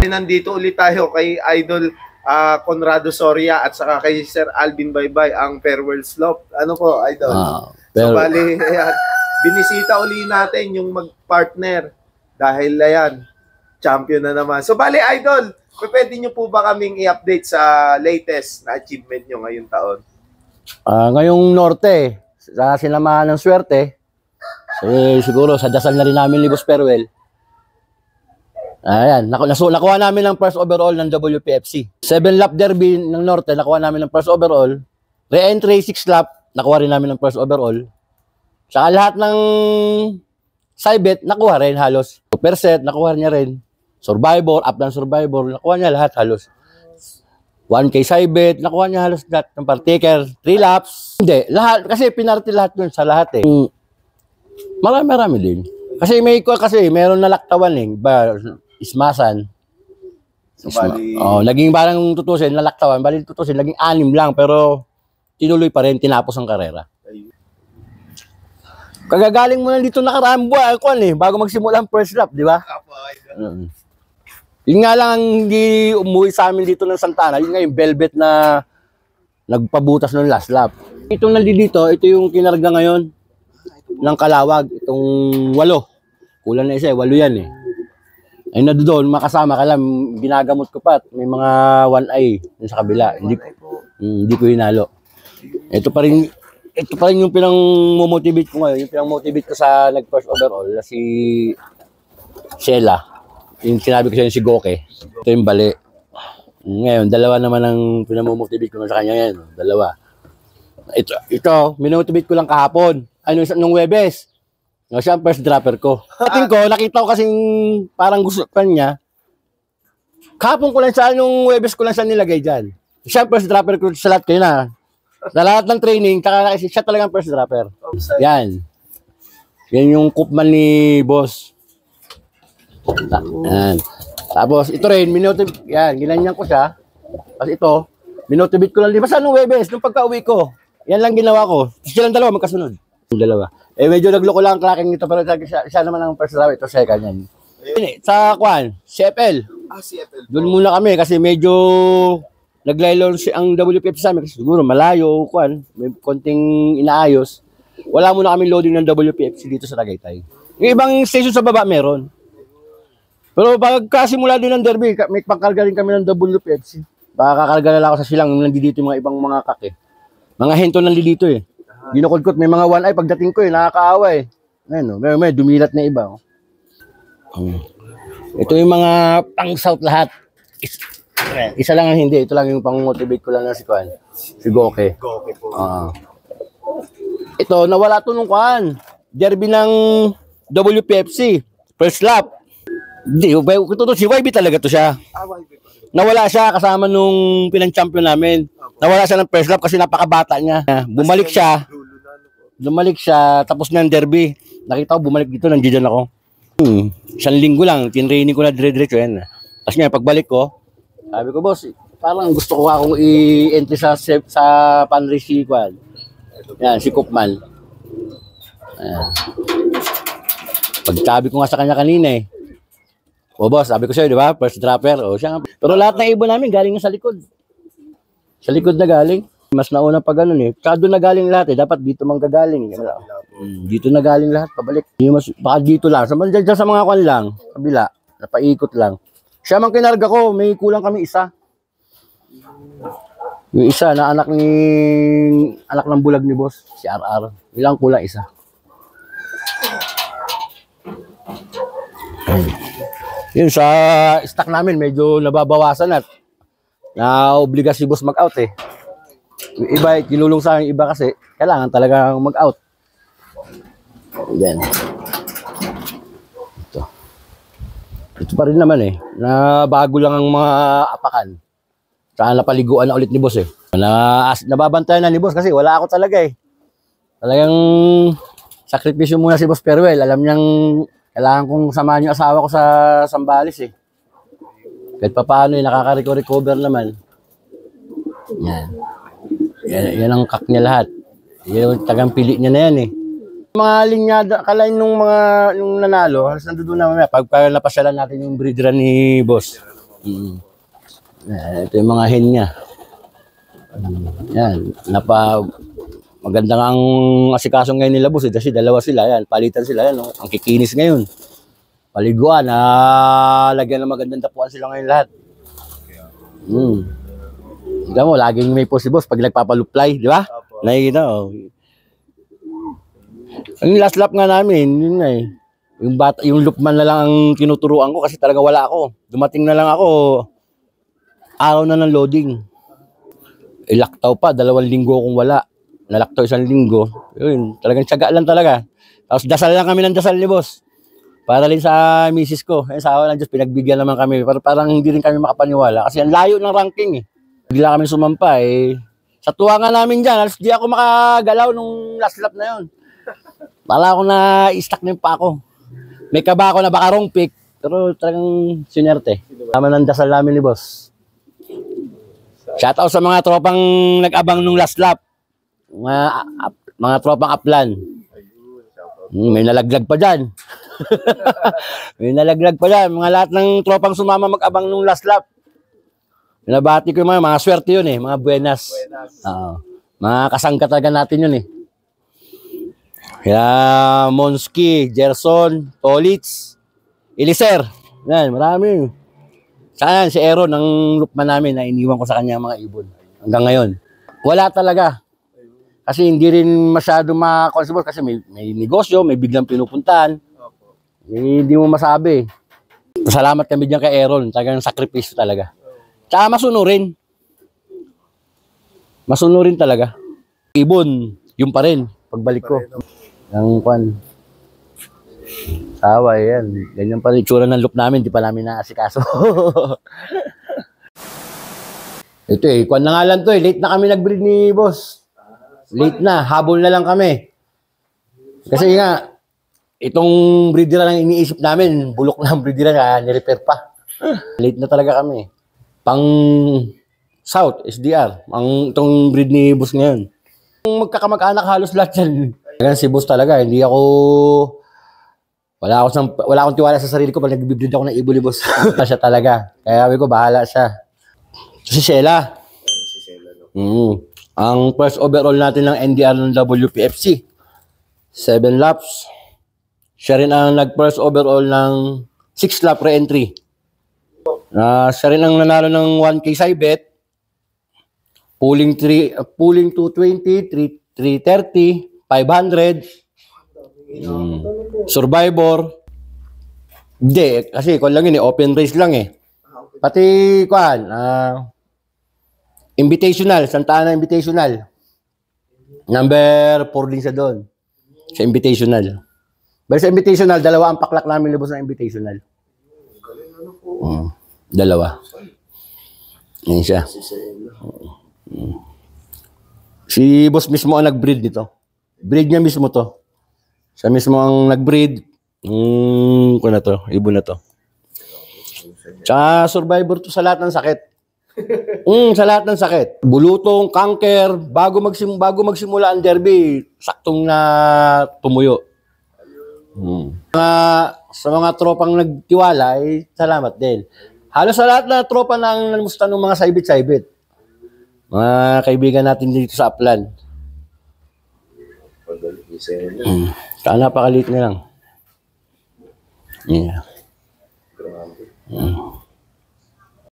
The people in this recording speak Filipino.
nandito ulit tayo kay Idol Conrado Soria at saka kay Sir Alvin Baybay, ang farewell slope. Ano po, Idol? So, bali, ayan, binisita uli natin yung mag-partner dahil ayan, champion na naman. So, bali, Idol, pwede nyo po ba kaming i-update sa latest na achievement nyo ngayong taon? Ngayong Norte, sa sinamahan ng swerte, siguro sa dasal na rin namin ni Boss Perwell. Ayan, nakuha namin ng first overall ng WPFC. 7-lap derby ng Norte, nakuha namin ng first overall. Re-entry 6-lap, nakuha rin namin ng first overall. Saka lahat ng side-bet, nakuha rin halos. Per set, nakuha niya rin. Survivor, up-down survivor, nakuha niya lahat halos. 1K side-bet, nakuha niya halos lahat ng partiker. 3 laps. Hindi, lahat, kasi pinarty lahat yun sa lahat eh. Marami din. Kasi meron na laktawan eh. Ismasan. So, bali... naging parang tutusin, nalaktawan. Bali tutusin, naging 6 lang. Pero tinuloy pa rin, tinapos ang karera. Kagagaling mo na dito nakaraang buwan, bago magsimula ang first lap, di ba? Yun nga lang hindi umuwi sa amin dito ng Santana. Yun nga yung velvet na nagpabutas ng last lap. Itong nandito, ito yung kinarga ngayon ng Kalawag. Itong 8. Kulang na isa, 8 yan eh. Ay na doon, makasama ka lang, ginagamot ko pa. May mga 1eye sa kabila. Hindi ko hinalo. Ito pa rin yung pinang-motivate ko ngayon. Yung pinang-motivate ko sa nag-first overall na si Sheila. Yung sinabi ko sa si Goke. Ito yung bali. Ngayon, 2 naman ang pinang-motivate ko sa kanya ngayon. 2. Ito, minomotivate ko lang kahapon. Nung Webes. Siya ang first dropper ko. Ating ko, nakita ko kasing parang gusto pa niya. Kahapon ko lang siya, nung Webes ko lang siya nilagay dyan. Siya ang first dropper ko sa lahat kayo na. Sa lahat ng training, siya talagang first dropper. Yan. Yan yung Koopman ni Boss. Yan. Tapos, ito rin, yan, ginanyan ko siya. Tapos ito, minotivate ko lang. Di ba sa nung Webes, nung pagka-uwi ko, yan lang ginawa ko. Silang 2, magkasunod. Yung 2. Medyo nagloko lang ang clacking nito, pero siya naman ang first round. Ito second yan. Sa CFL. CFL. Doon muna kami kasi medyo naglaylon ang WPFC sa amin kasi siguro malayo, may konting inaayos. Wala muna kami loading ng WPFC dito sa Tagaytay. Yung ibang station sa baba meron. Pero pagkasimula din ng derby, may pangkarga rin kami ng WPFC. Baka kakarga na lang ako sa silang nandito yung mga ibang mga kake. Mga hento nandito eh. Ginukod-kot, may mga 1eye pagdating ko nakakaawa eh. Ayun, may dumilat na iba. Ito yung mga pang-south lahat. Isa lang ang hindi, ito lang yung pang-motivate ko lang na si Goke. Goke po. Ito, nawala to nung derby ng WPFC. First lap. Hindi, si YB talaga to siya. Nawala siya kasama nung pinang-champion namin. Nawala siya ng first lap kasi napakabata niya. Bumalik siya, tapos na ang derby. Nakita ko, bumalik dito, nandiyan ako. 1 linggo lang, tinraining ko na dire-diretso yan. Tapos nga, pagbalik ko, sabi ko, boss, parang gusto ko akong i-entry sa Panry si Yan, si Koopman. Pagsabi ko nga sa kanya kanina eh. Boss, sabi ko sa'yo, di ba? First dropper. Siya nga. Pero lahat ng ibon namin galing sa likod. Sa likod na galing. Mas nauna pa ganun eh. Tsaka doon na galing lahat eh. Dapat dito mang gagaling. Dito na galing lahat, pabalik. Baka dito lang. Diyan sa mga lang. Kabila. Napaikot lang. Siya mang kinarga ko. May kulang kami isa. Yung isa na anak ng bulag ni boss. Si RR. Ilang kulang isa. Yun sa stock namin. Medyo nababawasan at na-obliga si boss mag-out eh. Yung iba, kinulong sa akin iba kasi kailangan talaga mag-out. Yan. Ito pa rin naman eh. Na bago lang ang mga apakan. Saka napaliguan na ulit ni boss eh. Nababantayan na ni boss kasi wala ako talaga eh. Talagang sakripisyo muna si Boss Perwell. Alam niyang kailangan kong samahan yung asawa ko sa Sambales eh. Kahit pa paano eh, nakaka-recover naman. Yan. Yan ang kak niya lahat. Yan ang tagang pili niya na yan eh. Mga linyada, kalain nung nanalo, halos nandoon na mamaya, pag napasyalan natin yung breeder ni boss. Ito yung mga hen niya. Yan, maganda nga ang asikaso ngayon nila boss, kasi dalawa sila, yan, palitan sila, yan, ang kikinis ngayon. Paliguan, lagyan ng magandang tapuan sila ngayon lahat. Tignan mo, laging may post si boss pag nagpapaluplay, di ba? Nakikita, Ang last lap nga namin, yun nga eh. Yung loopman na lang ang tinuturuan ko kasi talaga wala ako. Dumating na lang ako, araw na ng loading. Ilaktaw pa, 2 linggo kung wala. Nalaktaw 1 linggo. Yun, talagang tiyaga lang talaga. Tapos dasal lang kami ng dasal ni boss. Para rin sa misis ko. Sa awa ng Diyos, pinagbigyan naman kami. Parang hindi rin kami makapaniwala. Kasi ang layo ng ranking eh. Bigla kami sumampa eh. Sa tuwa nga namin dyan, alas di ako makagalaw nung last lap na yun. Para ako na i-stack na yung pa ako. May kaba ako na baka wrong pick. Pero talagang sinerte. Tama ng dasal namin ni boss. Shoutout sa mga tropang nag-abang nung last lap. Mga tropang upland. May nalaglag pa dyan. May nalaglag pa dyan. Mga lahat ng tropang sumama mag-abang nung last lap. Binabati ko yung mga swerte yun eh. Mga buenas. Mga kasangka talaga natin yun eh. Kaya Monski, Gerson, Tolitz, Eliser. Yan, marami. Saan si Aaron, ang loopman namin na iniwan ko sa kanya mga ibon. Hanggang ngayon. Wala talaga. Kasi hindi rin masyado ma-consider kasi may negosyo, may biglang pinupuntahan. Hindi mo masabi. Salamat kami dyan kay Aaron. Talagang sakripisyo talaga. Tsaka masunurin. Masunurin talaga. Ibon, yung pa rin. Pagbalik ko. Ang kwan. Sawa yan. Ganyan pa rin itsura ng loop namin. Di pa namin naasikaso. Ito eh. Kwan na nga lang to eh. Late na kami nag-breed ni boss. Late na. Habol na lang kami. Kasi nga, itong breeder lang iniisip namin. Bulok na ang breeder na. Nirepair pa. Late na talaga kami. Pang South, SDR. Itong breed ni boss ngayon. Magkakamag-anak halos lahat yan. Si boss talaga, hindi ako... Wala akong tiwala sa sarili ko pag nag-breed ako ng ibuli boss. Siya talaga. Kaya sabi ko, bahala siya. Si Sheila. Ang first overall natin ng NDR ng WPFC. 7 laps. Siya rin ang nag-first overall ng 6 lap re-entry. Siya rin ang nanalo ng 1K side bet. Pulling 220, 330, 500. Survivor. Hindi, kasi kung lang yun eh, open race lang eh. Pati kuan, Invitational, Santa Ana Invitational. Number 4 din siya doon. Sa Invitational. Pero sa Invitational, 2 ang paklak namin lubos ng Invitational. 2. Yan siya. Si boss mismo ang nag-breed nito. Breed niya mismo to. Siya mismo ang nag-breed. Kung na to, ibon na to. Tsaka survivor to sa lahat ng sakit. Sa lahat ng sakit. Bulutong, cancer, bago magsimula ang derby, saktong na tumuyo. Sa mga tropang nagtiwala, salamat din. Halos sa lahat na tropa nang namusta ng mga saibit-saibit. Mga kaibigan natin dito sa Upland. Napakaliit na lang. Yeah.